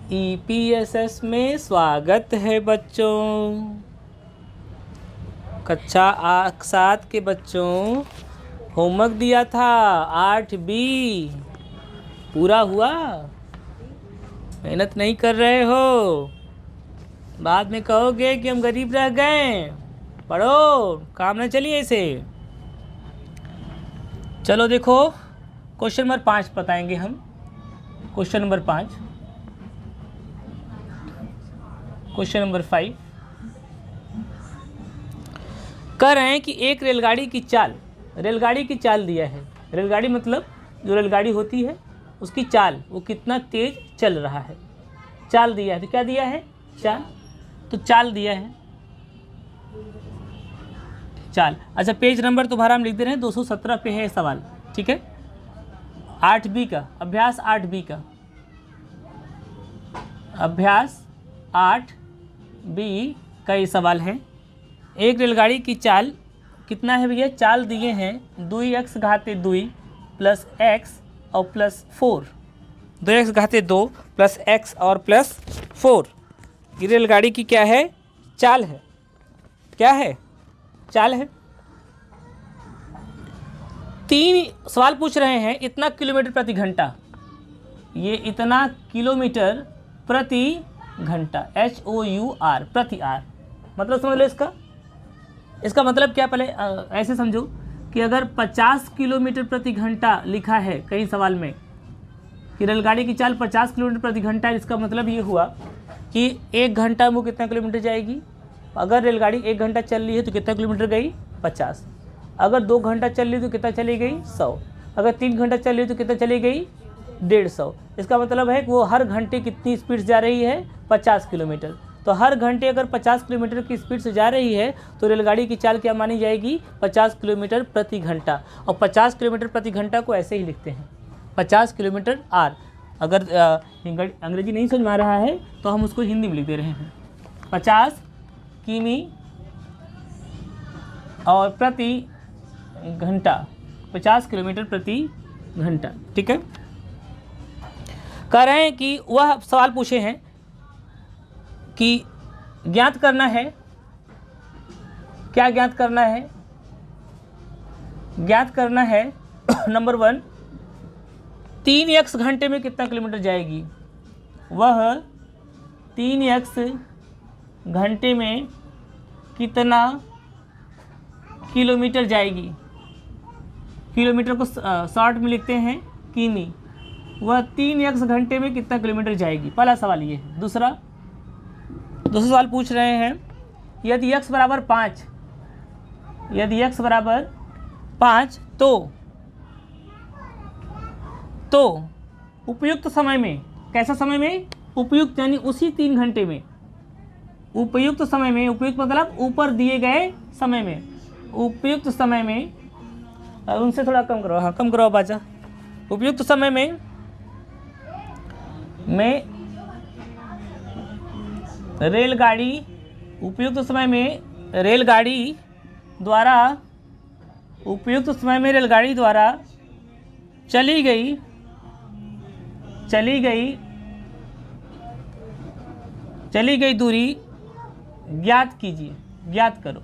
EPSS में स्वागत है बच्चों। कक्षा 7 के बच्चों, होमवर्क दिया था 8B पूरा हुआ? मेहनत नहीं कर रहे हो, बाद में कहोगे कि हम गरीब रह गए। पढ़ो, काम न चलिए ऐसे। चलो देखो, क्वेश्चन नंबर 5 बताएंगे हम। क्वेश्चन नंबर 5, क्वेश्चन नंबर 5 कह रहे हैं कि एक रेलगाड़ी की चाल दिया है। रेलगाड़ी मतलब जो रेलगाड़ी होती है उसकी चाल, वो कितना तेज चल रहा है। चाल दिया है, तो क्या दिया है? चाल। तो चाल दिया है, चाल। अच्छा, पेज नंबर तुम्हारा हम लिख दे रहे हैं, 217 पे है सवाल, ठीक है। 8B का अभ्यास, 8B का अभ्यास 8B का ये सवाल है। एक रेलगाड़ी की चाल कितना है भैया? चाल दिए हैं 2x घाते 2 प्लस x और प्लस 4। 2x घाते 2 प्लस x और प्लस 4। ये रेलगाड़ी की क्या है? चाल है। क्या है? चाल है। 3 सवाल पूछ रहे हैं, इतना किलोमीटर प्रति घंटा। ये इतना किलोमीटर प्रति घंटा, HOUR, प्रति आर। मतलब समझ लो इसका मतलब क्या? पहले ऐसे समझो कि अगर 50 किलोमीटर प्रति घंटा लिखा है कई सवाल में कि रेलगाड़ी की चाल 50 किलोमीटर प्रति घंटा है, इसका मतलब ये हुआ कि 1 घंटा में वो कितना किलोमीटर जाएगी। अगर रेलगाड़ी 1 घंटा चल रही है तो कितना किलोमीटर गई? 50। अगर 2 घंटा चल रही तो कितना चली गई? 100। अगर 3 घंटा चल रही तो कितना चली गई? 150। इसका मतलब है कि वो हर घंटे कितनी स्पीड से जा रही है? 50 किलोमीटर। तो हर घंटे अगर 50 किलोमीटर की स्पीड से जा रही है तो रेलगाड़ी की चाल क्या मानी जाएगी? 50 किलोमीटर प्रति घंटा। और 50 किलोमीटर प्रति घंटा को ऐसे ही लिखते हैं, 50 किलोमीटर आर। अगर अंग्रेजी नहीं समझ में आ रहा है तो हम उसको हिंदी में लिख दे रहे हैं, 50 किमी और प्रति घंटा, 50 किलोमीटर प्रति घंटा, ठीक है। कह रहे हैं कि वह सवाल पूछे हैं कि ज्ञात करना है। क्या ज्ञात करना है? ज्ञात करना है नंबर 1, 3x घंटे में कितना किलोमीटर जाएगी? वह 3x घंटे में कितना किलोमीटर जाएगी? किलोमीटर को शॉर्ट में लिखते हैं किमी। वह 3x घंटे में कितना किलोमीटर जाएगी? पहला सवाल ये है। दूसरा सवाल पूछ रहे हैं, यदि x बराबर 5, यदि x बराबर 5 तो उपयुक्त समय में, कैसा समय में? उपयुक्त यानी उसी 3 घंटे में, उपयुक्त समय में, उपयुक्त मतलब ऊपर दिए गए समय में, उपयुक्त समय में, उनसे थोड़ा कम करो, हाँ कम करो बाजा। उपयुक्त समय में रेलगाड़ी, उपयुक्त समय में रेलगाड़ी द्वारा, उपयुक्त समय में रेलगाड़ी द्वारा चली गई दूरी ज्ञात कीजिए, ज्ञात करो,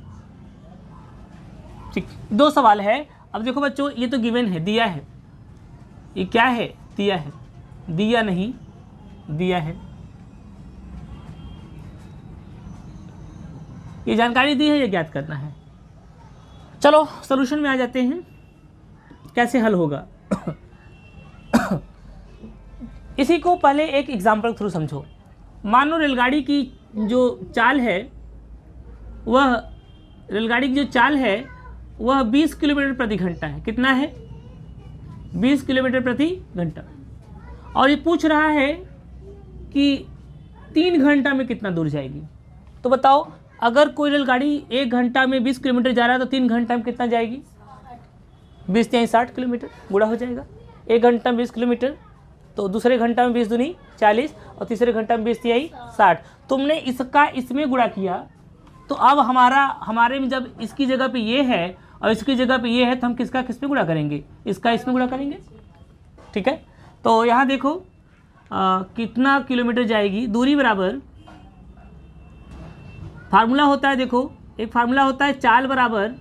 ठीक। 2 सवाल है। अब देखो बच्चों, ये तो गिवन है, दिया है। ये क्या है? दिया है, दिया नहीं, दिया है। ये जानकारी दी है, ये ज्ञात करना है। चलो सॉल्यूशन में आ जाते हैं, कैसे हल होगा। इसी को पहले एक एग्जाम्पल थ्रू समझो। मान लो रेलगाड़ी की जो चाल है, वह रेलगाड़ी की जो चाल है वह 20 किलोमीटर प्रति घंटा है। कितना है? 20 किलोमीटर प्रति घंटा। और ये पूछ रहा है कि 3 घंटा में कितना दूर जाएगी। तो बताओ, अगर कोई रेलगाड़ी 1 घंटा में 20 किलोमीटर जा रहा है तो 3 घंटा में कितना जाएगी? 20 या 60 किलोमीटर, गुणा हो जाएगा। 1 घंटा में 20 किलोमीटर, तो दूसरे घंटा में 20 दूनी 40 और तीसरे घंटा में 20 तिहाई 60। तुमने इसका इसमें गुणा किया, तो अब हमारे में जब इसकी जगह पे ये है और इसकी जगह पे ये है तो हम किसका किस पे गुणा करेंगे? इसका इसमें गुणा करेंगे, ठीक है। तो यहाँ देखो कितना किलोमीटर जाएगी, दूरी बराबर फार्मूला होता है, देखो एक फार्मूला होता है चाल बराबर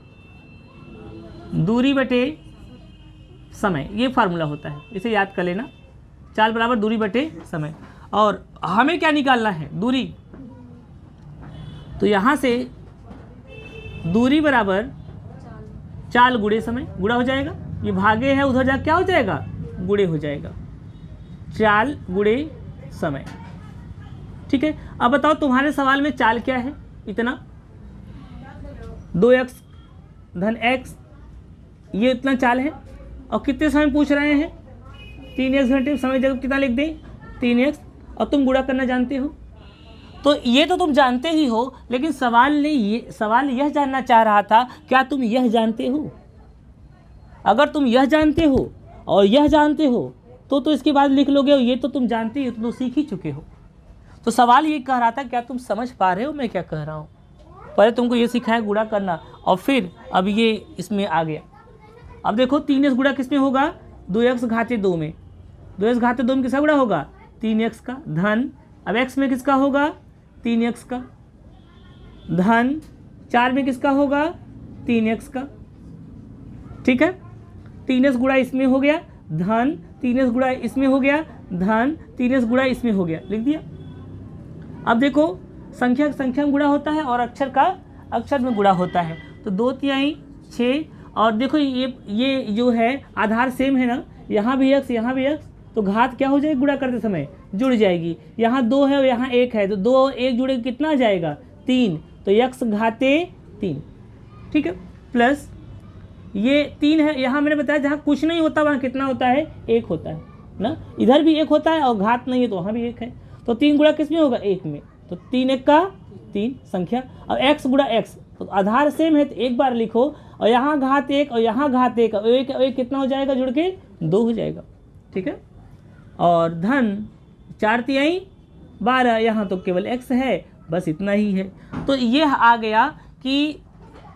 दूरी बटे समय, ये फार्मूला होता है, इसे याद कर लेना। चाल बराबर दूरी बटे समय। और हमें क्या निकालना है, दूरी। तो यहाँ से दूरी बराबर चाल गुणे समय, गुणा हो जाएगा, ये भागे है उधर जा क्या हो जाएगा, गुणे हो जाएगा, चाल गुणे समय। ठीक है, अब बताओ तुम्हारे सवाल में चाल क्या है, इतना 2x धन x, ये इतना चाल है। और कितने समय पूछ रहे हैं, 3x घंटे, समय जगह कितना लिख दें 3x, और तुम गुणा करना जानते हो। तो ये तो तुम जानते ही हो, लेकिन सवाल यह जानना चाह रहा था क्या तुम यह जानते हो। अगर तुम यह जानते हो और यह जानते हो तो इसके बाद लिख लोगे, ये तो तुम जानते हो, तो सीख ही चुके हो। तो सवाल ये कह रहा था क्या तुम समझ पा रहे हो मैं क्या कह रहा हूँ। पहले तुमको ये सिखाया गुणा करना, और फिर अब ये इसमें आ गया। अब देखो 3x गुणा किस में होगा, 2x घाते 2 में, 2x घाते 2 में किसका गुणा होगा, 3x का, धन अब x में किसका होगा, 3x का, धन 4 में किसका होगा, 3x का। ठीक है, 3x गुणा इसमें हो गया, धन 3x गुणा इसमें हो गया, धन 3x गुणा इसमें हो गया, लिख दिया। अब देखो संख्या संख्या में गुणा होता है और अक्षर का अक्षर में गुणा होता है। तो 2×3 6, और देखो ये जो है आधार सेम है ना, यहाँ भी x यहाँ भी x, तो घात क्या हो जाएगी, गुणा करते समय जुड़ जाएगी। यहाँ 2 है और यहाँ 1 है, तो 2 और 1 जुड़े कितना आ जाएगा 3, तो x घाते 3। ठीक है, प्लस ये 3 है, यहाँ मैंने बताया जहाँ कुछ नहीं होता वहाँ कितना होता है, 1 होता है ना, इधर भी 1 होता है और घात नहीं है तो वहाँ भी 1 है। तो 3 गुणा किस में होगा, 1 में, तो 3 1 का 3 संख्या। और x गुणा x, तो आधार सेम है तो एक बार लिखो, और यहाँ घात 1 और यहाँ घात 1, और एक कितना हो जाएगा जुड़ के 2 हो जाएगा। ठीक है, और धन 4×3 12, यहाँ तो केवल x है, बस इतना ही है। तो यह आ गया कि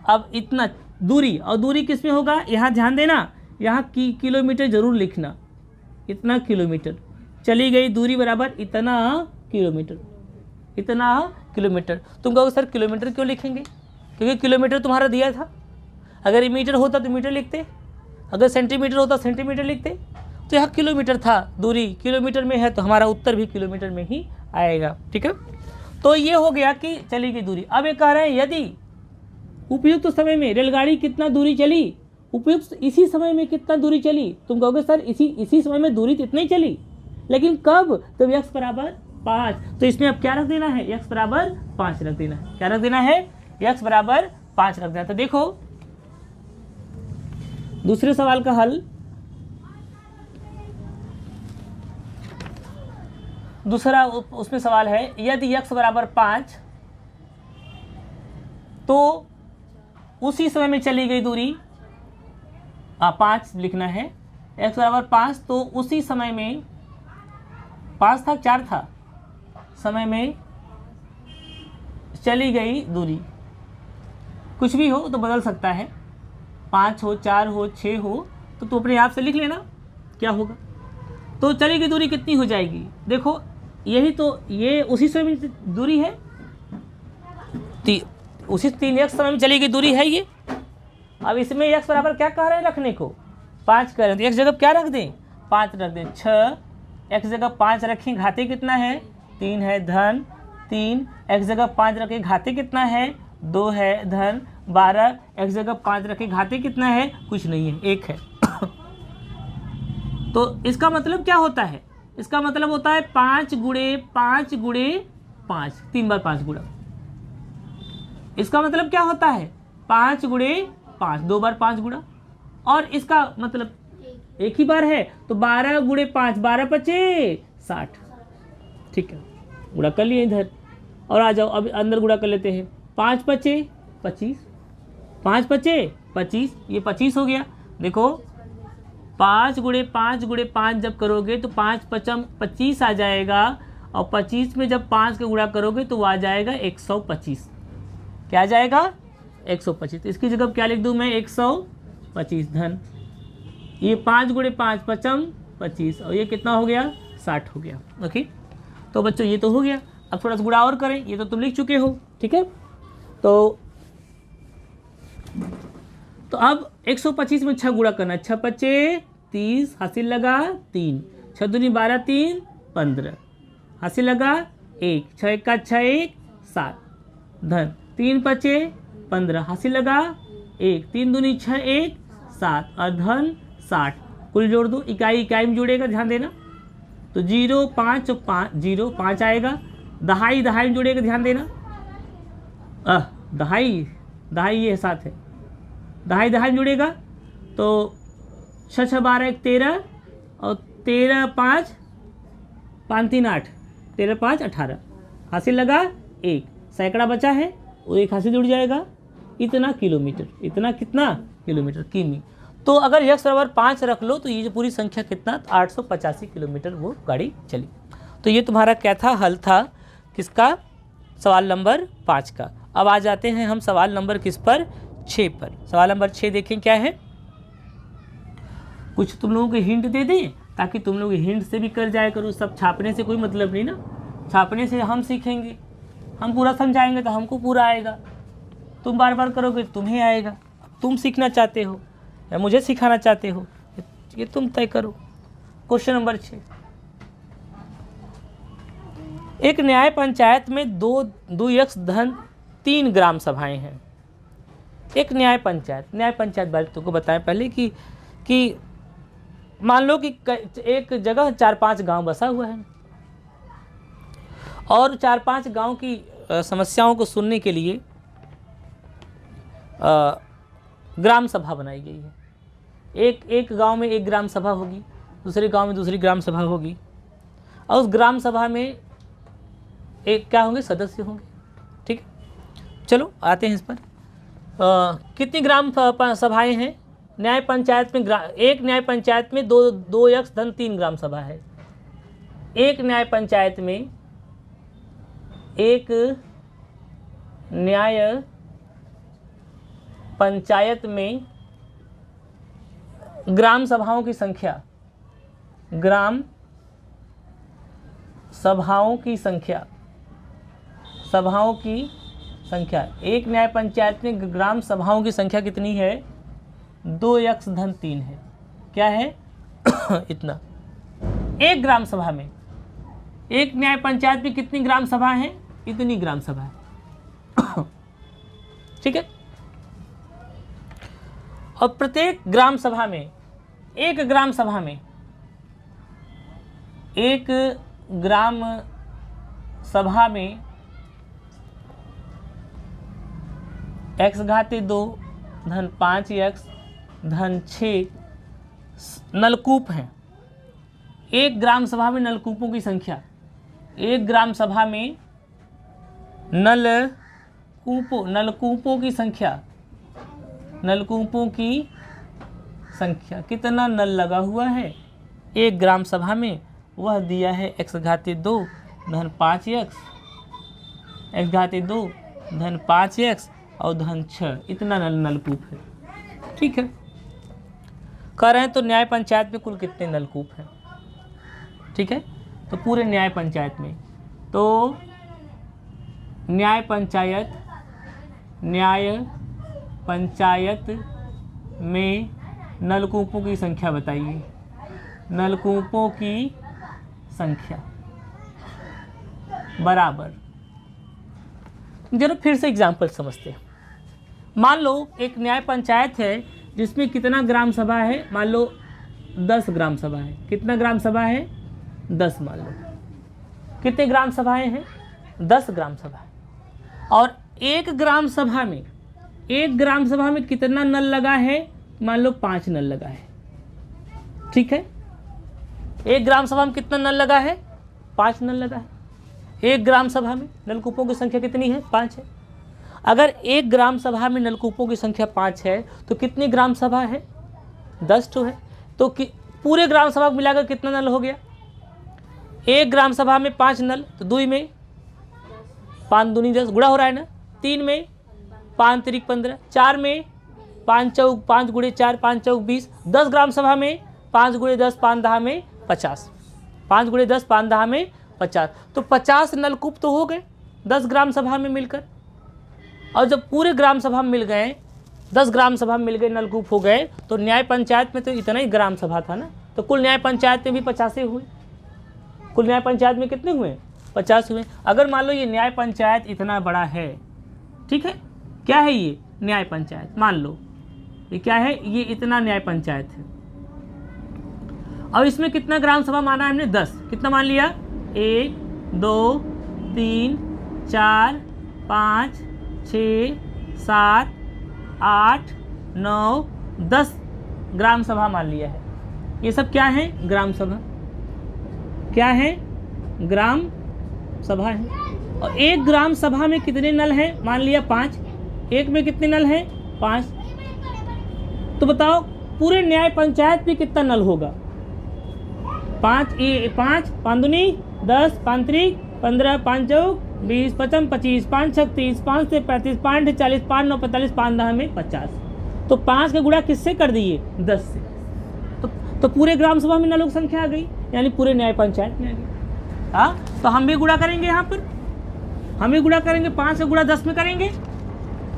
अब इतना दूरी, और दूरी किस में होगा, यहाँ ध्यान देना, यहाँ किलोमीटर जरूर लिखना, इतना किलोमीटर चली गई दूरी बराबर इतना किलोमीटर, इतना किलोमीटर। तुम कहोगे सर किलोमीटर क्यों लिखेंगे, क्योंकि किलोमीटर तुम्हारा दिया था। अगर मीटर होता तो मीटर लिखते, अगर सेंटीमीटर होता सेंटीमीटर लिखते, तो यहाँ किलोमीटर था, दूरी किलोमीटर में है तो हमारा उत्तर भी किलोमीटर में ही आएगा। ठीक है, तो ये हो गया कि चली गई दूरी। अब ये कह रहे हैं यदि उपयुक्त समय में रेलगाड़ी कितना दूरी चली, उपयुक्त इसी समय में कितना दूरी चली, तुम कहोगे सर इसी समय में दूरी तो इतनी ही चली, लेकिन कब, तो x बराबर 5। तो इसमें अब क्या रख देना है, x बराबर 5 रख देना है। क्या रख देना है, x बराबर 5 रख देना। तो देखो दूसरे सवाल का हल, दूसरा उसमें सवाल है यदि x बराबर 5 तो उसी समय में चली गई दूरी, 5 लिखना है, x बराबर 5 तो उसी समय में 5 था 4 था, समय में चली गई दूरी, कुछ भी हो तो बदल सकता है, 5 हो 4 हो 6 हो, तो तू अपने आप से लिख लेना क्या होगा। तो चली गई दूरी कितनी हो जाएगी, देखो यही तो, ये उसी समय में दूरी है, उसी 3x समय में चली गई दूरी है ये। अब इसमें x बराबर क्या कह रहे हैं रखने को, 5 कह रहे हैं, तो x जगह क्या रख दें, 5 रख दें, 6 x जगह 5 रखें, घाते कितना है 3 है, धन 3 x जगह 5 रखें, घाते कितना है 2 है, धन 12 x जगह 5 रखें, घाते कितना है, कुछ नहीं है 1 है। तो इसका मतलब क्या होता है, इसका मतलब होता है 5 गुणे 5 गुणे 5, 3 बार 5 गुणा। इसका मतलब क्या होता है 5 गुणे 5, 2 बार 5 गुणा, और इसका मतलब एक ही बार है तो 12 गुणे 5, 12 पचे 60। ठीक है, गुणा कर लिए इधर, और आ जाओ अब अंदर गुणा कर लेते हैं, 5 पचे 25, 5 पचे 25, ये 25 हो गया। देखो 5 गुणे 5 जब करोगे तो 5 पचम 25 आ जाएगा, और 25 में जब 5 का गुणा करोगे तो वो आ जाएगा 125। क्या आ जाएगा 125, तो इसकी जगह क्या लिख दूं मैं 125, धन ये 5 गुणे 5 पचम 25, और ये कितना हो गया 60 हो गया। ओके, तो बच्चों ये तो हो गया। अब थोड़ा सा गुणा और करें, ये तो तुम लिख चुके हो, ठीक है। तो अब 125 में 6 गुणा करना, 6 पचे 30, हासिल लगा 3, 6 दूनी 12, 3 15, हासिल लगा 1, 6 1 का 6 1 7, धन 3 पचे 15, हासिल लगा 1, 3 दूनी 6 1 7 और धन 60। कुल जोड़ दो, इकाई इकाई में जुड़ेगा, ध्यान देना। तो 0 5 0 5 आएगा, दहाई दहाई में जुड़ेगा, ध्यान देना। दहाई दहाई ये 7 है, दहाई दहाई में जुड़ेगा तो 6 6 12 1 13 और 13 5 5 3 8, 13 5 18, हासिल लगा 1, सैकड़ा बचा है और 1 हासिल जुड़ जाएगा, इतना किलोमीटर, इतना कितना किलोमीटर, किमी। तो अगर x बराबर 5 रख लो तो ये जो पूरी संख्या कितना, 885 किलोमीटर वो गाड़ी चली। तो ये तुम्हारा क्या था, हल था किसका, सवाल नंबर 5 का। अब आ जाते हैं हम सवाल नंबर किस पर, 6 पर। सवाल नंबर 6 देखें क्या है। कुछ तुम लोगों को हिंट दे दें ताकि तुम लोग हिंट से भी कर जाया करो, सब छापने से कोई मतलब नहीं ना। छापने से हम सीखेंगे, हम पूरा समझाएंगे तो हमको पूरा आएगा, तुम बार बार करोगे तुम्हें आएगा। तुम सीखना चाहते हो या मुझे सिखाना चाहते हो, ये तुम तय करो। क्वेश्चन नंबर 6, एक न्याय पंचायत में 2x धन 3 ग्राम सभाएं हैं। एक न्याय पंचायत बारे तुमको बताएं पहले कि मान लो कि एक जगह 4-5 गांव बसा हुआ है और 4-5 गांव की समस्याओं को सुनने के लिए ग्राम सभा बनाई गई है। एक गांव में एक ग्राम सभा होगी, दूसरे गांव में दूसरी ग्राम सभा होगी और उस ग्राम सभा में एक क्या होंगे, सदस्य होंगे, ठीक है। चलो आते हैं इस पर। कितनी ग्राम सभाएं हैं न्याय पंचायत में? एक न्याय पंचायत में 2x धन 3 ग्राम सभा है। एक न्याय पंचायत में ग्राम सभाओं की संख्या, एक न्याय पंचायत में ग्राम सभाओं की संख्या कितनी है, 2x धन 3 है। क्या है इतना। एक ग्राम सभा में, एक न्याय पंचायत में कितनी ग्राम सभा हैं, इतनी ग्राम सभा है, ठीक है। और प्रत्येक ग्राम सभा में, एक ग्राम सभा में x घाते 2 धन 5x धन 6 नलकूप हैं। एक ग्राम सभा में नलकूपों की संख्या, एक ग्राम सभा में नलकूपों की संख्या कितना नल लगा हुआ है एक ग्राम सभा में, वह दिया है x घाते 2 धन 5x, x घाते 2 धन 5x और धन 6, इतना नलकूप है, ठीक है। कह रहे हैं तो न्याय पंचायत में कुल कितने नलकूप हैं, ठीक है। तो पूरे न्याय पंचायत में, तो न्याय पंचायत में नलकूपों की संख्या बताइए। नलकूपों की संख्या बराबर, जरा फिर से एग्जाम्पल समझते हैं। मान लो एक न्याय पंचायत है जिसमें कितना ग्राम सभा है, मान लो 10 ग्राम सभा है। कितना ग्राम सभा है, 10 मान लो। कितने ग्राम सभाएं हैं, 10 ग्राम सभा। और एक ग्राम सभा में कितना नल लगा है, मान लो 5 नल लगा है, ठीक है। एक ग्राम सभा में कितना नल लगा है, 5 नल लगा है। एक ग्राम सभा में नलकूपों की संख्या कितनी है, 5 है। अगर एक ग्राम सभा में नलकूपों की संख्या 5 है तो कितनी ग्राम सभा है, 10 तो है। तो पूरे ग्राम सभा को मिलाकर कितना नल हो गया, एक ग्राम सभा में 5 नल, तो 2 में 5 दूनी 10 गुणा हो रहा है ना, 3 में 5 तिरिक 15, 4 में 5 चौक 5 गुणे 4 5 चौक 20, 10 ग्राम सभा में 5 गुणे 10 5 10 में 50। 5 × 10 5 10 में 50, तो 50 नलकूप तो हो गए 10 ग्राम सभा में मिलकर। और जब पूरे ग्राम सभा में मिल गए, 10 ग्राम सभा में मिल गए, नलकूप हो गए, तो न्याय पंचायत में तो इतना ही ग्राम सभा था ना, तो कुल न्याय पंचायत में भी 50 हुए। कुल न्याय पंचायत में कितने हुए? 50 हुए। अगर मान लो ये न्याय पंचायत इतना बड़ा है, ठीक है, क्या है ये न्याय पंचायत, मान लो ये क्या है, ये इतना न्याय पंचायत है, और इसमें कितना ग्राम सभा माना है हमने? 10। कितना मान लिया? 1 2 3 4 5 6 7 8 9 10 ग्राम सभा मान लिया है। ये सब क्या है? ग्राम सभा। क्या है? ग्राम सभा है। और एक ग्राम सभा में कितने नल हैं? मान लिया 5। एक में कितने नल हैं? 5। तो बताओ पूरे न्याय पंचायत में कितना नल होगा? 5 5 5 दूनी 10 5 त्रिक 15 5 चौक 20 55 25 5 36 5 से 35 5 से 40 5 9 45 5 10 में 50। तो 5 का गुणा किससे कर दिए? 10 से। तो पूरे ग्राम सभा में नलों की संख्या आ गई, यानी पूरे न्याय पंचायत में आ गई। हाँ, तो हम भी गुणा करेंगे, यहाँ पर हम भी गुणा करेंगे, 5 का गुणा 10 में करेंगे,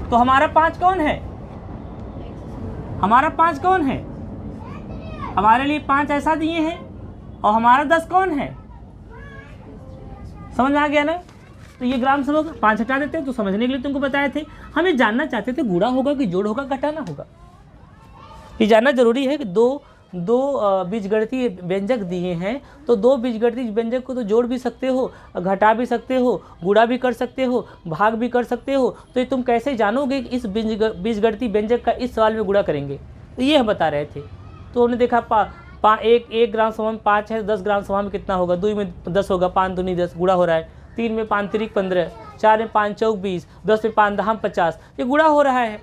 तो हमारा 5 कौन है? हमारा 5 कौन है? हमारे लिए 5 ऐसा दिए हैं, और हमारा 10 कौन है? समझ आ गया ना? तो ये ग्राम सभा का 5 हटा देते हैं, तो समझने के लिए तुमको बताए थे। हमें जानना चाहते थे गुणा होगा कि जोड़ होगा, घटाना होगा। ये जानना जरूरी है कि दो बीजगणितीय व्यंजक दिए हैं, तो 2 बीजगणितीय व्यंजक को तो जोड़ भी सकते हो, घटा भी सकते हो, गुणा भी कर सकते हो, भाग भी कर सकते हो। तो ये तुम कैसे जानोगे कि इस बीजगणितीय व्यंजक का इस सवाल में गुणा करेंगे? तो ये हम बता रहे थे। तो हमने देखा एक ग्राम सभा में 5 है, 10 ग्राम सभा में कितना होगा? 2 में 10 होगा, 5 दूनी 10 गुणा हो रहा है, 3 में 5 त्रिक 15, 4 में 5 चौक 20, 10 में 5 दहम 50, ये गुणा हो रहा है।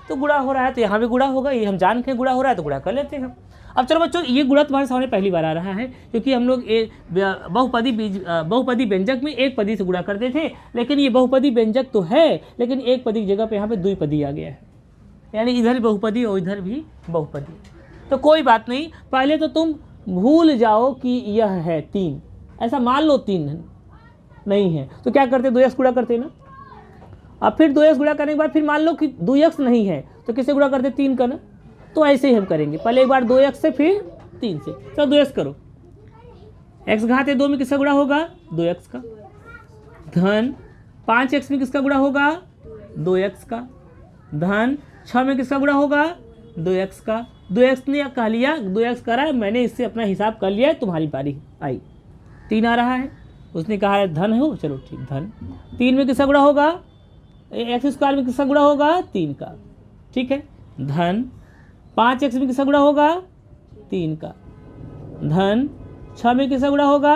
तो गुणा हो रहा है तो यहाँ भी गुणा होगा, ये हम जान के गुणा हो रहा है तो गुणा कर लेते हैं हम। अब चलो बच्चों, ये गुणा तुम्हारे सामने पहली बार आ रहा है, क्योंकि हम लोग बहुपदी व्यंजक में एक पदी से गुणा करते थे, लेकिन ये बहुपदी व्यंजक तो है, लेकिन एक पदी की जगह पे यहाँ पे द्विपदी आ गया है, यानी इधर बहुपदी और इधर भी बहुपदी। तो कोई बात नहीं, पहले तो तुम भूल जाओ कि यह है 3, ऐसा मान लो 3 नहीं है, तो क्या करते? 2x गुणा करते ना। अब फिर 2x गुणा करने के बाद फिर मान लो कि 2x नहीं है, तो किससे गुणा करते? 3 का ना। तो ऐसे ही हम करेंगे, पहले एक बार 2x से, फिर 3 से। चलो 2x करो, x घात 2 में किसका गुणा होगा? 2x का। धन 5x में किसका गुणा होगा? 2x का। धन 6 में किसका गुणा होगा? 2x का। 2x ने कह लिया, 2x करा है, मैंने इससे अपना हिसाब कर लिया है, तुम्हारी बारी आई। 3 आ रहा है, उसने कहा है धन हो, चलो ठीक, धन। 3 में किसका गुणा होगा? x² में किसका गुणा होगा? 3 का, ठीक है। धन 5x में किसका गुणा होगा? 3 का। धन 6 में किसका गुणा होगा?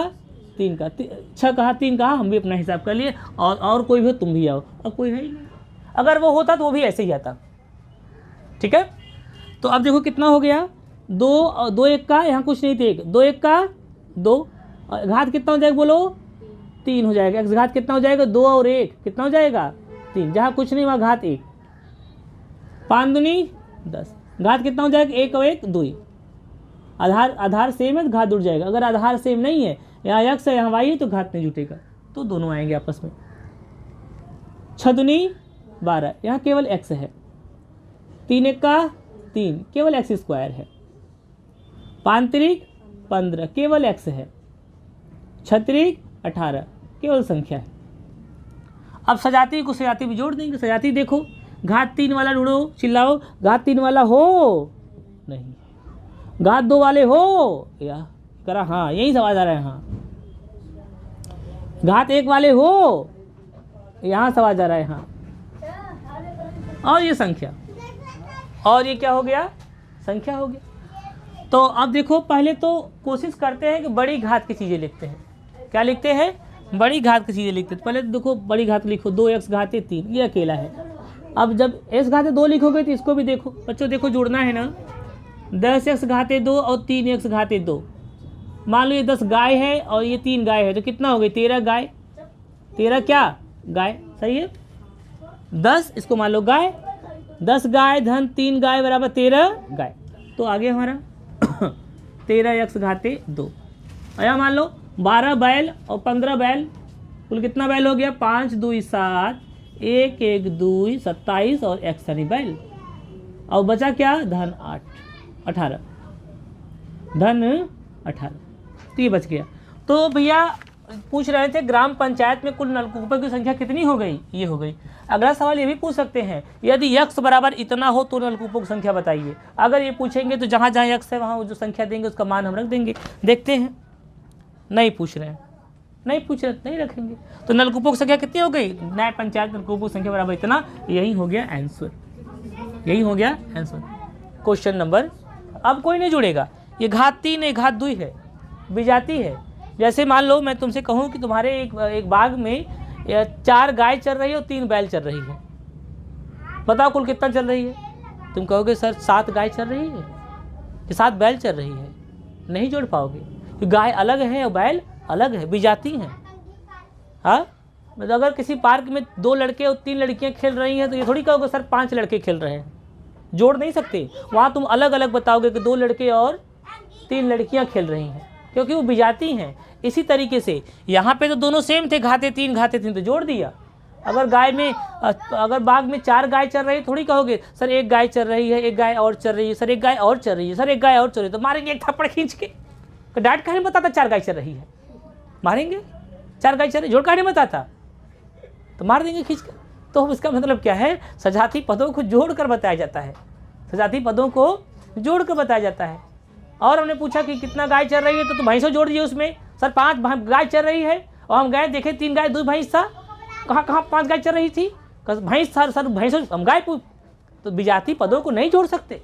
3 का। 6 कहा, 3 कहा, हम भी अपना हिसाब कर लिए। और कोई भी हो तुम भी आओ, और कोई है ही नहीं। अगर वो होता तो वो भी ऐसे ही आता, ठीक है। तो अब देखो कितना हो गया? 2 1 का, यहाँ कुछ नहीं थे, 2 1 का 2, घात कितना हो जाएगा बोलो? 3 हो जाएगा। x घात कितना हो जाएगा? 2 और 1 कितना हो जाएगा? 3। जहाँ कुछ नहीं वहाँ घात 1, 5 दूनी 10, घात कितना हो जाएगा? 1 और 1 2 ही। आधार सेम है तो घात जुड़ जाएगा। अगर आधार सेम नहीं है, यहाँ x है यहाँ y है, तो घात नहीं जुटेगा, तो दोनों आएंगे आपस में। 6 दूनी 12, यहाँ केवल x है। 3 1 का 3, केवल x² है। 5 त्रिक 15, केवल x है। 6 त्रिक 18, केवल संख्या है। अब सजाती को सजाती भी जोड़ देंगे। सजाती देखो, घात 3 वाला ढूंढो, चिल्लाओ, घात 3 वाला हो नहीं, घात 2 वाले हो या करा, हाँ यही सवाल आ रहा है। हाँ, घात 1 वाले हो, यहाँ सवाल आ रहा है। हाँ, और ये संख्या, और ये क्या हो गया? संख्या हो गया। तो अब देखो, पहले तो कोशिश करते हैं कि बड़ी घात की चीज़ें लिखते हैं। क्या लिखते हैं? बड़ी घात की चीज़ें लिखते हैं। पहले तो देखो बड़ी घात लिखो, 2x घाते 3, ये अकेला है। अब जब x घाते 2 लिखोगे तो इसको भी देखो बच्चों, देखो जोड़ना है ना। 10x घाते 2 और 3x घाते 2। मान लो ये 10 गाय है और ये 3 गाय है, तो कितना हो गई? 13 गाय। 13 क्या? गाय, सही है। 10 इसको मान लो गाय, 10 गाय धन 3 गाय बराबर 13 गाय। तो आगे हमारा 13x घाते 2। और यहाँ मान लो 12 बैल और 15 बैल, कुल कितना बैल हो गया? 5 2 7, 1 1 2 27 और एक शनि बैल। और बचा क्या? धन 18, धन 18। तो ये बच गया। तो भैया पूछ रहे थे ग्राम पंचायत में कुल नलकूपों की संख्या कितनी हो गई? ये हो गई। अगला सवाल ये भी पूछ सकते हैं, यदि x बराबर इतना हो तो नलकूपों की संख्या बताइए। अगर ये पूछेंगे तो जहाँ जहाँ x है वहाँ जो संख्या देंगे उसका मान हम रख देंगे। देखते हैं, नहीं पूछ रहे हैं, नहीं पूछ रहे, नहीं रखेंगे। तो नलकूपों की संख्या कितनी हो गई? न्याय पंचायत नलकूपों की संख्या बराबर इतना, यही हो गया आंसर, यही हो गया आंसर। क्वेश्चन नंबर, अब कोई नहीं जुड़ेगा, ये घात 3 है, घात 2 है, विजाती है। जैसे मान लो मैं तुमसे कहूँ कि तुम्हारे एक बाग में 4 गाय चल रही है और 3 बैल चल रही है, बताओ कुल कितना चल रही है? तुम कहोगे सर 7 गाय चल रही है कि 7 बैल चल रही है, नहीं जोड़ पाओगे। गाय अलग है और बैल अलग है, विजाती हैं। हाँ, मतलब अगर किसी पार्क में 2 लड़के और 3 लड़कियाँ खेल रही हैं तो ये थोड़ी कहोगे सर 5 लड़के खेल रहे हैं, जोड़ नहीं सकते। वहाँ तुम अलग अलग बताओगे कि 2 लड़के और 3 लड़कियाँ खेल रही हैं, क्योंकि वो विजाती हैं। इसी तरीके से यहाँ पे तो दोनों सेम थे, घाते 3 तो जोड़ दिया। अगर गाय में, अगर बाग में 4 गाय चल रही है, थोड़ी कहोगे सर 1 गाय चल रही है, 1 गाय और चल रही है, सर 1 गाय और चल रही है, सर 1 गाय और चल रही है, तो मारेंगे एक थप्पड़ खींच के। तो डांट कहाँ नहीं बताता 4 गाय चल रही है, मारेंगे। 4 गाय चल रही, जोड़ कहाँ नहीं बताता, तो मार देंगे खींच के। तो इसका मतलब क्या है? सजाती पदों को जोड़ कर बताया जाता है, सजाती पदों को जोड़ कर बताया जाता है। और हमने पूछा कि कितना गाय चल रही है, तो भैंसों जोड़ दिए उसमें। सर 5 गाय चल रही है और हम गए देखे 3 गाय 2 भैंस था, कहाँ 5 गाय चल रही थी? भैंस सर भैंसों, हम गाय पूछ। तो विजाती पदों को नहीं जोड़ सकते।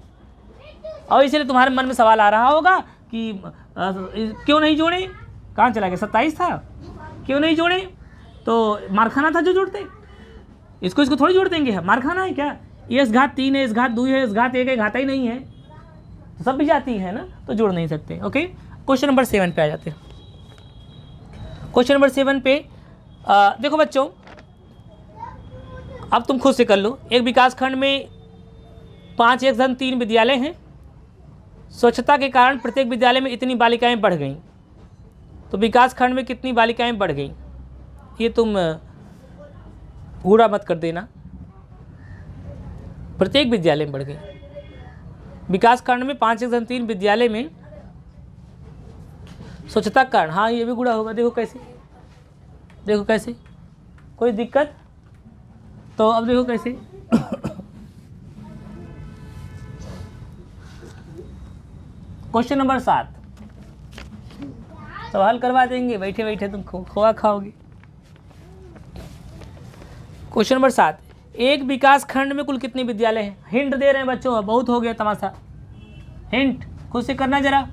और इसलिए तुम्हारे मन में सवाल आ रहा होगा कि क्यों नहीं जोड़े, कहाँ चला गया? 27 था, क्यों नहीं जोड़े? तो मार खाना था जो जोड़ते, इसको थोड़ी जोड़ देंगे हम, मार खाना है क्या? ये इस घात 3 है, इस घात 2 है, इस घात 1 है, घाता ही नहीं है, सब भी जाती है ना, तो जोड़ नहीं सकते। ओके, क्वेश्चन नंबर 7 पे आ जाते हैं। क्वेश्चन नंबर 7 पे देखो बच्चों, अब तुम खुद से कर लो। एक विकासखंड में 5 1 धन 3 विद्यालय हैं। स्वच्छता के कारण प्रत्येक विद्यालय में इतनी बालिकाएं बढ़ गईं, तो विकासखंड में कितनी बालिकाएं बढ़ गईं? ये तुम बूढ़ा मत कर देना, प्रत्येक विद्यालय में बढ़ गई। विकासखंड में 5 1 धन 3 विद्यालय में स्वच्छता का कारण, हाँ ये भी गुड़ा होगा। देखो कैसे, देखो कैसे, कोई दिक्कत? तो अब देखो कैसे क्वेश्चन नंबर 7 सवाल करवा देंगे, बैठे बैठे तुम खोआ खाओगे। क्वेश्चन नंबर 7, एक विकास खंड में कुल कितने विद्यालय हैं? हिंट दे रहे हैं बच्चों, बहुत हो गया तमाशा। हिंट खुद से करना जरा।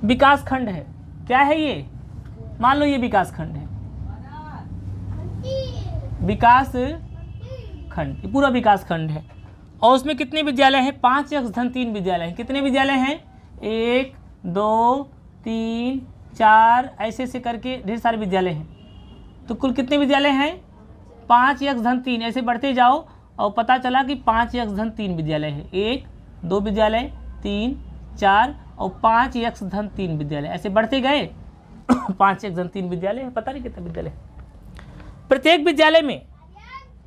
विकास खंड है, क्या है ये? मान लो ये विकास खंड है, विकास खंड, ये पूरा विकास खंड है, और उसमें कितने विद्यालय हैं? 5 1 धन 3 विद्यालय हैं। कितने विद्यालय हैं? 1 2 3 4 ऐसे करके ढेर सारे विद्यालय हैं। तो कुल कितने विद्यालय हैं? 5 1 धन 3, ऐसे बढ़ते जाओ और पता चला कि 5 1 धन 3 विद्यालय है। 1 2 विद्यालय, 3 4 और 5 1 धन 3 विद्यालय, ऐसे बढ़ते गए 5 1 धन 3 विद्यालय है, पता नहीं कितने विद्यालय। प्रत्येक विद्यालय में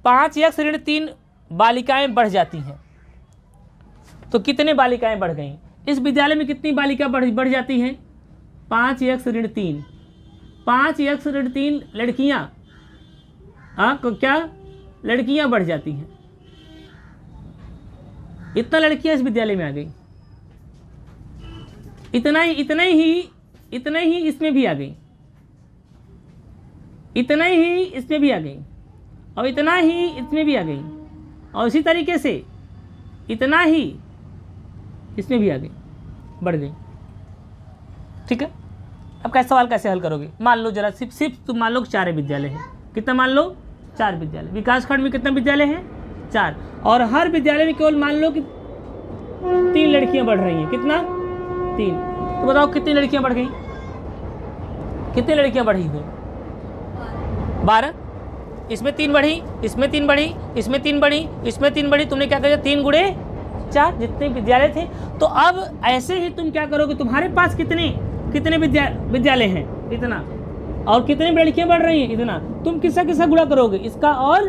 5 1 ऋण 3 बालिकाएं बढ़ जाती हैं। तो कितने बालिकाएं बढ़ गईं? इस विद्यालय में कितनी बालिका बढ़ जाती हैं? 5 1 ऋण 3, 5 1 ऋण 3 लड़कियां, क्या लड़कियां बढ़ जाती हैं। इतना लड़कियां इस विद्यालय में आ गई, इतना ही इसमें भी आ गई, इतना ही इसमें भी आ गई, और इतना ही इसमें भी आ गई, और इसी तरीके से इतना ही इसमें भी आ गई, बढ़ गई। ठीक है, अब कैसे सवाल कैसे हल करोगे? मान लो जरा सिर्फ तुम मान लो 4 विद्यालय हैं। कितना मान लो? 4 विद्यालय। विकासखंड में कितने विद्यालय हैं? 4, और हर विद्यालय में केवल मान लो कि 3 लड़कियां बढ़ रही हैं। कितना? 3। तो बताओ कितनी लड़कियां बढ़ गई? कितनी लड़कियां बढ़ी हुई? 12। इसमें 3 बढ़ी, इसमें 3 बढ़ी, इसमें 3 बढ़ी, इसमें 3 बढ़ी। तुमने क्या किया? 3 गुणे 4 जितने विद्यालय थे। तो अब ऐसे ही तुम क्या करोगे? तुम्हारे पास कितने विद्यालय हैं? इतना, और कितनी लड़कियां बढ़ रही हैं, इतना। तुम किसका किसका गुणा करोगे, इसका और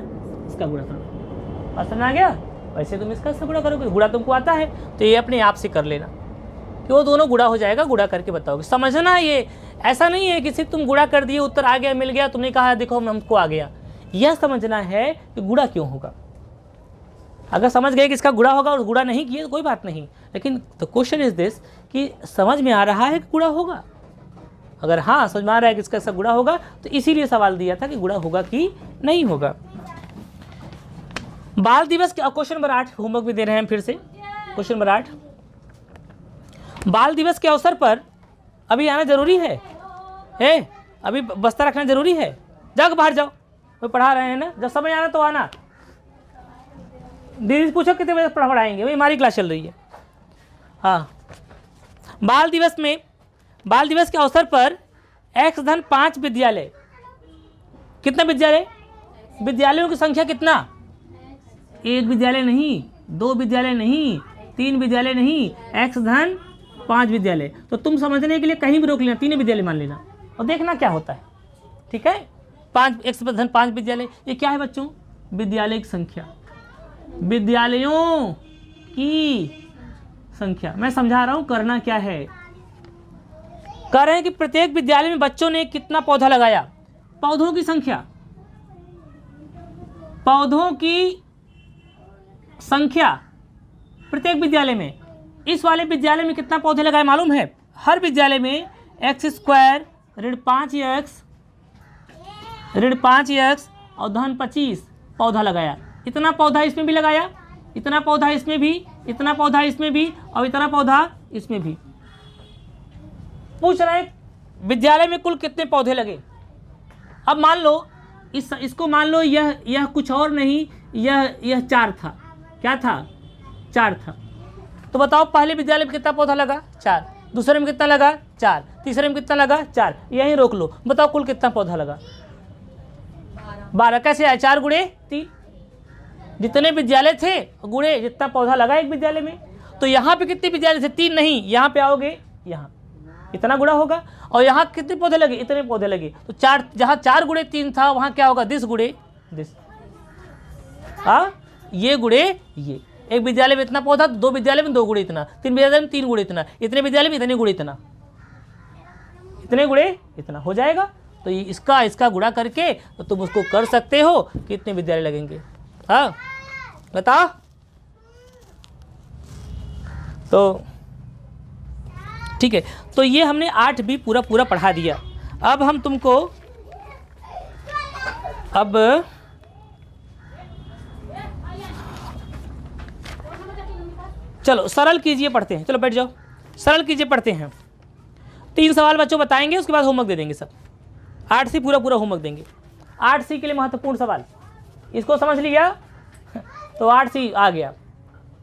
इसका गुणा करोगे, बात समझ आ गया। वैसे तुम इसका इसका गुणा करोगे, गुणा तुमको आता है तो ये अपने आप से कर लेना कि वो दोनों गुणा हो जाएगा, गुणा करके बताओगे। समझना, ये ऐसा नहीं है कि सिर्फ तुम गुणा कर दिए उत्तर आ गया, मिल गया, तुमने कहा देखो हमको आ गया। यह समझना है कि गुणा क्यों होगा। अगर समझ गए कि इसका गुणा होगा और गुणा नहीं किए तो कोई बात नहीं, लेकिन द क्वेश्चन इज दिस कि समझ में आ रहा है कि गुणा होगा। अगर हाँ समझ में आ रहा है कि इसका ऐसा गुणा होगा तो इसीलिए सवाल दिया था कि गुणा होगा कि नहीं होगा। बाल दिवस के क्वेश्चन नंबर 8 होमवर्क भी दे रहे हैं फिर से। क्वेश्चन नंबर 8, बाल दिवस के अवसर पर अभी आना जरूरी है, अभी बस्ता रखना जरूरी है। जाओ बाहर जाओ, वो पढ़ा रहे हैं ना, जब समय आना तो आना। दीदी पूछो कितने बजे पढ़ाएंगे, भाई हमारी क्लास चल रही है। हाँ, बाल दिवस के अवसर पर x-5 विद्यालय, कितना विद्यालय, विद्यालयों की संख्या कितना, 1 विद्यालय नहीं, 2 विद्यालय नहीं, 3 विद्यालय नहीं, x-5 विद्यालय। तो तुम समझने के लिए कहीं भी रोक लेना, 3 विद्यालय मान लेना और देखना क्या होता है। ठीक है, 5 विद्यालय, ये क्या है बच्चों, विद्यालय की संख्या, विद्यालयों की संख्या। मैं समझा रहा हूं करना क्या है। कह रहे हैं कि प्रत्येक विद्यालय में बच्चों ने कितना पौधा लगाया, पौधों की संख्या, पौधों की संख्या प्रत्येक विद्यालय में। इस वाले विद्यालय में कितना पौधे लगाए मालूम है, हर विद्यालय में x² ऋण 5x और धन 25 पौधा लगाया। इतना पौधा इसमें भी लगाया, इतना पौधा इसमें भी, इतना पौधा इसमें भी और इतना पौधा इसमें भी। पूछ रहे हैं विद्यालय में कुल कितने पौधे लगे। अब मान लो इसको मान लो यह कुछ और नहीं, यह 4 था। क्या था, 4 था। तो बताओ पहले विद्यालय में कितना पौधा लगा, 4, दूसरे में कितना लगा, 4, तीसरे में कितना लगा, 4, यहीं रोक लो। बताओ कुल कितना पौधा लगा, 12। कैसे आया, 4 गुणे 3, जितने विद्यालय थे गुणे जितना पौधा लगा एक विद्यालय में। तो यहाँ पे कितने विद्यालय थे, 3 नहीं, यहाँ पे आओगे यहाँ इतना गुणा होगा, और यहाँ कितने पौधे लगे, इतने पौधे लगे। तो 4, जहाँ 4 गुणे 3 था वहाँ क्या होगा, 10 गुणे 10। हाँ, ये गुणे ये, एक विद्यालय में इतना पौधा, 2 विद्यालय में 2 गुणे इतना, 3 विद्यालय में 3 गुणे इतना, इतने विद्यालय में इतने गुणे इतना, इतने गुणे इतना हो जाएगा। तो ये इसका गुणा करके तो तुम उसको कर सकते हो कितने विद्यालय लगेंगे। हाँ बता। तो ठीक है, तो ये हमने 8 भी पूरा पढ़ा दिया। अब हम तुमको चलो सरल कीजिए, पढ़ते हैं। चलो बैठ जाओ, सरल कीजिए, पढ़ते हैं। 3 सवाल बच्चों बताएंगे, उसके बाद होमवर्क दे देंगे सब। 8C पूरा होमवर्क देंगे। 8C के लिए महत्वपूर्ण सवाल, इसको समझ लिया तो 8C आ गया।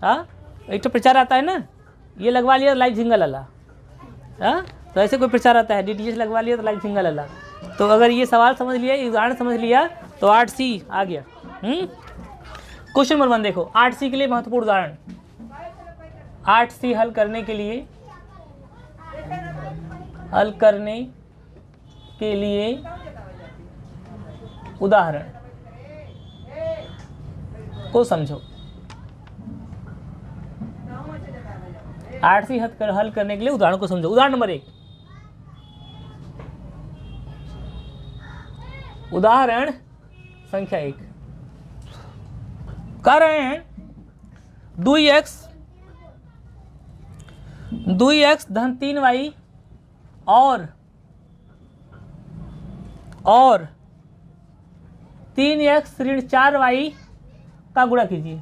हाँ, एक तो प्रचार आता है ना, ये लगवा लिया लाइव जिंगल अल्लाह। हाँ, तो ऐसे कोई प्रचार आता है, DTH लगवा लिया तो लाइव जिंगल अल्लाह। तो अगर ये सवाल समझ लिया, उदाहरण समझ लिया तो 8C आ गया। क्वेश्चन नंबर 1 देखो, 8C के लिए महत्वपूर्ण उदाहरण। 8C हल करने के लिए उदाहरण को समझो। 8C हल करने के लिए उदाहरण को समझो। उदाहरण नंबर 1, उदाहरण संख्या 1 कह रहे हैं 2x धन 3y और 3x ऋण 4y का गुणा कीजिए।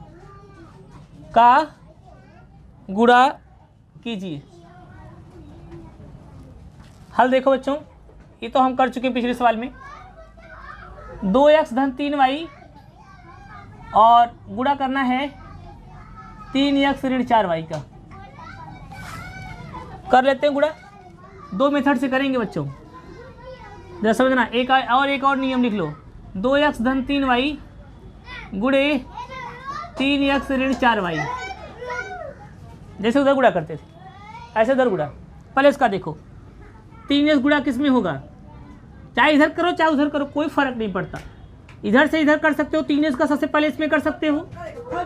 हल देखो बच्चों, ये तो हम कर चुके हैं पिछले सवाल में। 2x धन 3y और गुणा करना है 3x ऋण 4y का। कर लेते हैं गुणा, 2 मेथड से करेंगे बच्चों, जरा समझना। एक और नियम लिख लो, 2x धन 3y गुणे 3x ऋण 4y। जैसे उधर गुणा करते थे ऐसे उधर गुणा। पहले इसका देखो, 3x गुणा किस में होगा, चाहे इधर करो चाहे उधर करो, कोई फर्क नहीं पड़ता। इधर से इधर कर सकते हो, 3x का सबसे पहले इसमें कर सकते हो,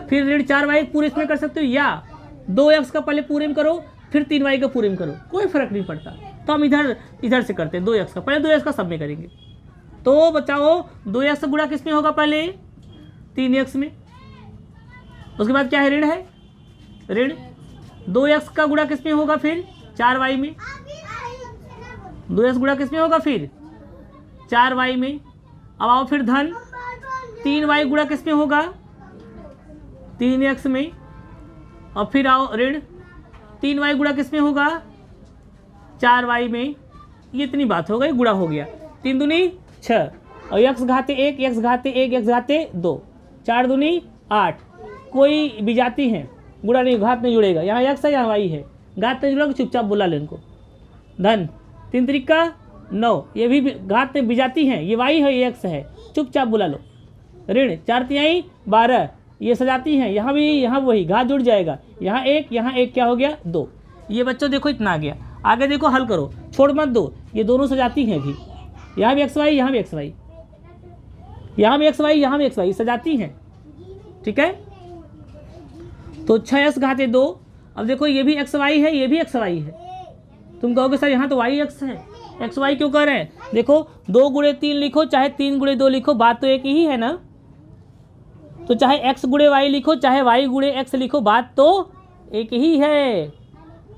फिर ऋण 4y पूरे इसमें कर सकते हो, या 2x का पहले पूरे में करो फिर 3y का पूरे में करो, कोई फर्क नहीं पड़ता। तो हम इधर से करते हैं 2x का, पहले 2x का सब में करेंगे। तो बचाओ 2x से गुणा किस में होगा, पहले 3x में, उसके बाद क्या है, ऋण है, ऋण 2x का गुणा किस में होगा, फिर 4y में, 2x गुणा किस में होगा, फिर 4y में। अब आओ फिर धन 3y गुणा किस में होगा, 3x में। और फिर आओ ऋण 3y गुणा किस में होगा, 4y में। ये इतनी बात हो गई, गुणा हो गया, 3 दूनी 6 और x घाते 1, x घाते 1, x घाते 2, 4 दूनी 8। कोई विजाती है, गुणा नहीं, घात नहीं जुड़ेगा, यहाँ x है यहाँ y है, घात नहीं जुड़ेगा, चुपचाप बुला ले इनको। धन 3 त्रिका 9, ये भी घात में विजाती हैं, ये y है ये x है, चुपचाप बुला लो। ऋण 4 तिहाई 12, ये सजाती हैं, यहाँ भी यहाँ वही, घात जुड़ जाएगा, यहाँ 1 क्या हो गया 2। ये बच्चों देखो इतना आ गया। आगे देखो, हल करो, छोड़ मत दो, ये दोनों सजाती हैं भी, यहाँ भी xy, यहाँ भी xy, यहाँ भी xy, यहाँ भी xy, सजाती हैं, ठीक है। तो 6x घाते 2। अब देखो ये भी xy है, ये भी xy है। तुम कहोगे सर यहाँ तो yx है, xy क्यों कर रहे हैं? देखो 2 गुणे 3 लिखो चाहे 3 गुणे 2 लिखो, बात तो एक ही है ना। तो चाहे x गुणे y लिखो चाहे y गुणे x लिखो, बात तो एक ही है,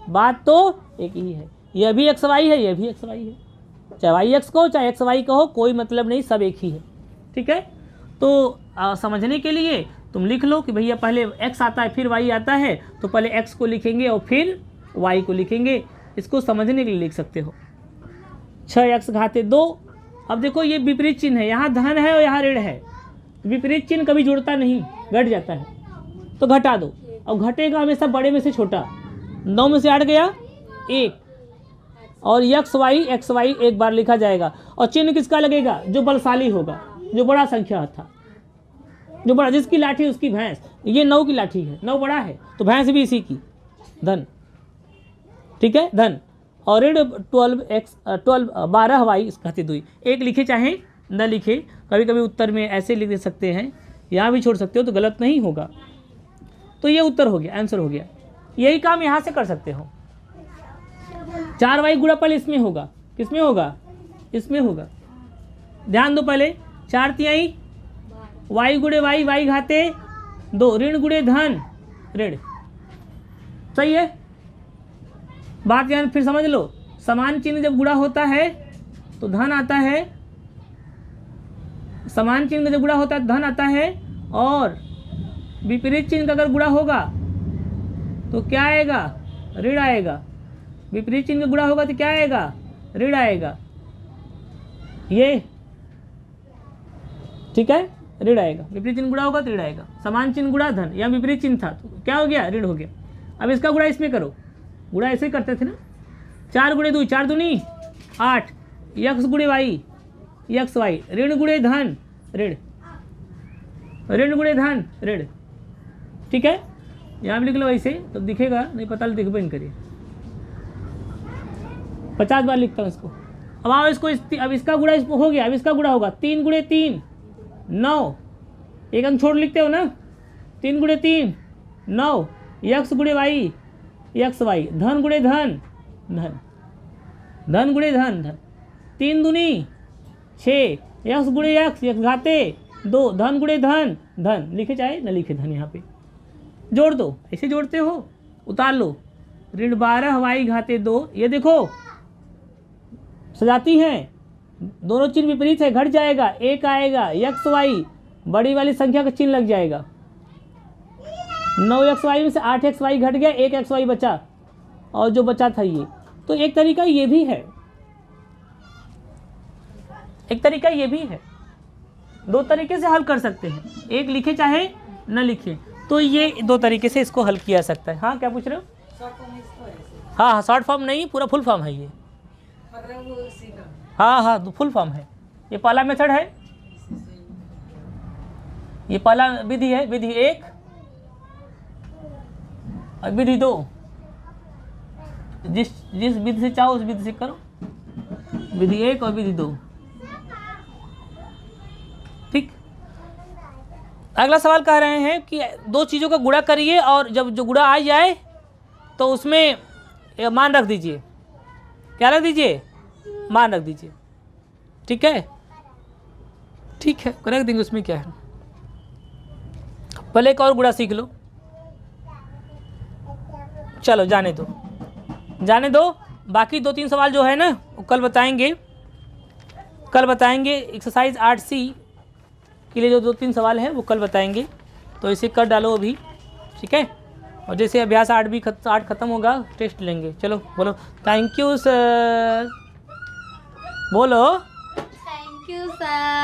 बात तो एक ही है। यह भी xy है, यह भी xy है, चाहे yx कहो चाहे xy कहो, कोई मतलब नहीं, सब एक ही है, ठीक है। तो समझने के लिए तुम लिख लो कि भैया पहले x आता है फिर y आता है, तो पहले x को लिखेंगे और फिर y को लिखेंगे, इसको समझने के लिए लिख सकते हो। 6x घाते 2। अब देखो ये विपरीत चिन्ह है, यहाँ धन है और यहाँ ऋण है, विपरीत चिन्ह कभी जुड़ता नहीं, घट जाता है, तो घटा दो। अब घटेगा हमेशा बड़े में से छोटा, 9 में से 8 गया 1, और x y एक बार लिखा जाएगा। और चिन्ह किसका लगेगा, जो बलशाली होगा, जो बड़ा संख्या था, जो बड़ा, जिसकी लाठी उसकी भैंस। ये 9 की लाठी है, 9 बड़ा है तो भैंस भी इसी की, धन, ठीक है, धन। और ऋण 12y घाते 2, एक लिखे चाहे न लिखे, कभी कभी उत्तर में ऐसे लिख दे सकते हैं, यहाँ भी छोड़ सकते हो तो गलत नहीं होगा। तो ये उत्तर हो गया, आंसर हो गया। यही काम यहाँ से कर सकते हो। 4y गुणा पहले इसमें होगा, किसमें होगा, इसमें होगा, ध्यान दो। पहले 4 तिहाई y गुणे y घाते 2, ऋण गुणे धन ऋण, सही है बात। यानी फिर समझ लो, समान चिन्ह जब गुणा होता है तो धन आता है, समान चिन्ह जब गुणा होता है धन आता है, और विपरीत चिन्ह का अगर गुणा होगा तो क्या आएगा, ऋण आएगा। विपरीत चिन्ह का गुणा होगा तो क्या आएगा, ऋण आएगा, ये ठीक है, ऋण आएगा। विपरीत चिन्ह गुणा होगा तो ऋण आएगा, समान चिन्ह गुणा धन, या विपरीत चिन्ह था तो क्या हो गया, ऋण हो गया। अब इसका गुणा इसमें करो, गुणा ऐसे ही करते थे ना, 4 गुणे 2, 4 दूनी 8, x गुणे y x y, ऋण गुणे धन ऋण, ऋण गुणे धन ऋण, ठीक है। यहाँ भी लिख लो ऐसे तो दिखेगा, नहीं पता दिखबे नहीं करिए, 50 बार लिखता हूँ इसको। अब आओ इसको अब इसका गुणा इसको हो गया, अब इसका गुणा होगा 3 गुणे 3 9, एक अंक छोड़ लिखते हो ना, 3 गुणे 3 9, x गुणे y x y, धन गुणे धन धन, धन गुणे धन धन, 3 दूनी 6, x गुणे x घाते 2, धन गुणे धन धन, लिखे चाहे न लिखे धन, यहाँ पे जोड़ दो, ऐसे जोड़ते हो, उतार लो। ऋण 12y घाते 2, ये देखो सजाती हैं, दोनों चिन्ह विपरीत है, घट जाएगा, 1 आएगा, x y बड़ी वाली संख्या का चिन्ह लग जाएगा। 9xy में से 8xy घट गया, 1xy बचा, और जो बचा था ये। तो एक तरीका ये भी है, एक तरीका ये भी है, 2 तरीके से हल कर सकते हैं, एक लिखे चाहे न लिखे, तो ये 2 तरीके से इसको हल किया सकता है। हाँ क्या पूछ रहे हो? हाँ शॉर्ट फॉर्म नहीं, पूरा फुल फॉर्म है ये, हाँ फुल फॉर्म है। ये पहला मेथड है, ये पहला विधि है, विधि 1 और विधि 2, जिस विधि से चाहो उस विधि से करो, विधि 1 और विधि 2। ठीक। अगला सवाल कह रहे हैं कि दो चीज़ों का गुणा करिए और जब जो गुणा आ जाए तो उसमें मान रख दीजिए। क्या रख दीजिए? मान रख दीजिए। ठीक है, ठीक है, रख देंगे, उसमें क्या है। पहले एक और गुणा सीख लो। चलो जाने दो, जाने दो। बाकी 2-3 सवाल जो है ना वो कल बताएंगे। कल बताएंगे एक्सरसाइज 8C के लिए जो 2-3 सवाल हैं वो कल बताएंगे, तो इसे कर डालो अभी। ठीक है, और जैसे अभ्यास 8 खत्म होगा टेस्ट लेंगे। चलो बोलो थैंक यू सर, बोलो थैंक यू सर।